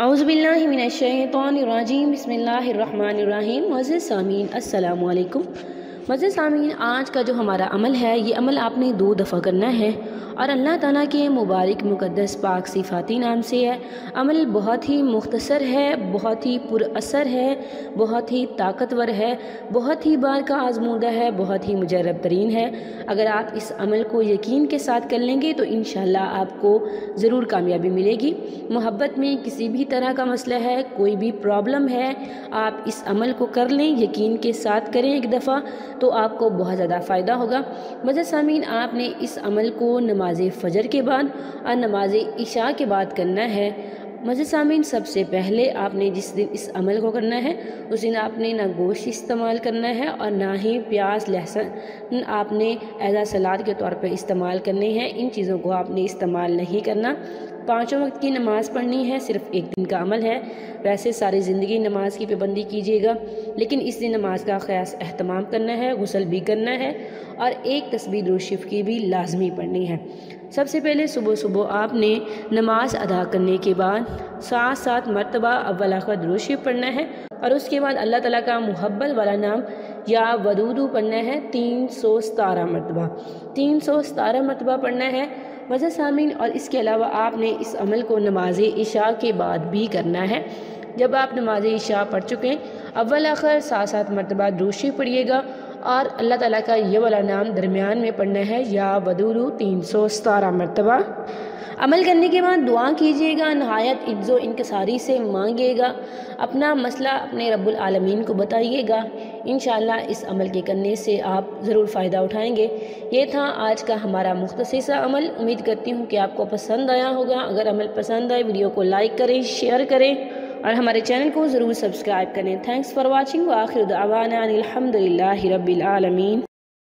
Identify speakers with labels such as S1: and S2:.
S1: اعوذ باللہ من الشیطان الرجیم بسم اللہ الرحمن الرحیم۔ معزز سامعین السلام علیکم۔ معزز سامعین، آج کا جو ہمارا عمل ہے یہ عمل آپ نے 2 دفعہ کرنا ہے اور اللہ تعالیٰ کے مبارک مقدس پاک صفاتی نام سے ہے۔ عمل بہت ہی مختصر ہے، بہت ہی پر اثر ہے، بہت ہی طاقتور ہے، بہت ہی بار کا آزمودہ ہے، بہت ہی مجرب ترین ہے۔ اگر آپ اس عمل کو یقین کے ساتھ کر لیں گے تو انشاءاللہ آپ کو ضرور کامیابی ملے گی۔ محبت میں کسی بھی طرح کا مسئلہ ہے، کوئی بھی پرابلم ہے، آپ اس عمل کو کر لیں، یقین کے ساتھ کریں ایک دفعہ تو آپ کو بہت زیادہ فائدہ ہوگا۔ معزز سامعین، آپ نے اس عمل کو نماز فجر کے بعد اور نماز عشاء کے بعد کرنا ہے۔ معزز سامعین، سب سے پہلے آپ نے جس دن اس عمل کو کرنا ہے اس دن آپ نے نہ گوشت استعمال کرنا ہے اور نہ ہی پیاز لہسن آپ نے ایز سلاد کے طور پہ استعمال کرنے ہیں۔ ان چیزوں کو آپ نے استعمال نہیں کرنا۔ 5 وقت کی نماز پڑھنی ہے، صرف ایک دن کا عمل ہے۔ ویسے ساری زندگی نماز کی پابندی کیجیے گا، لیکن اس دن نماز کا خاص اہتمام کرنا ہے، غسل بھی کرنا ہے اور ایک تسبیح درود شریف کی بھی لازمی پڑھنی ہے۔ سب سے پہلے صبح آپ نے نماز ادا کرنے کے بعد 7 مرتبہ اول آخر درود شریف پڑھنا ہے اور اس کے بعد اللہ تعالیٰ کا محبت والا نام یا ودودو پڑھنا ہے 317 مرتبہ 317 مرتبہ پڑھنا ہے۔ معزز سامعین، اور اس کے علاوہ آپ نے اس عمل کو نماز عشاء کے بعد بھی کرنا ہے۔ جب آپ نماز عشاء پڑھ چکیں اول آخر 7 مرتبہ درود شریف پڑھیے گا اور اللہ تعالیٰ کا یہ والا نام درمیان میں پڑھنا ہے یا ودودو 317 مرتبہ۔ عمل کرنے کے بعد دعا کیجیے گا، نہایت عجز و انکساری سے مانگیے گا، اپنا مسئلہ اپنے رب العالمین کو بتائیے گا۔ انشاءاللہ اس عمل کے کرنے سے آپ ضرور فائدہ اٹھائیں گے۔ یہ تھا آج کا ہمارا مختصر سا عمل۔ امید کرتی ہوں کہ آپ کو پسند آیا ہوگا۔ اگر عمل پسند آئے ویڈیو کو لائک کریں، شیئر کریں اور ہمارے چینل کو ضرور سبسکرائب کریں۔ تھینکس فار واچنگ وآخر دعوانا ان الحمد للہ رب العالمین۔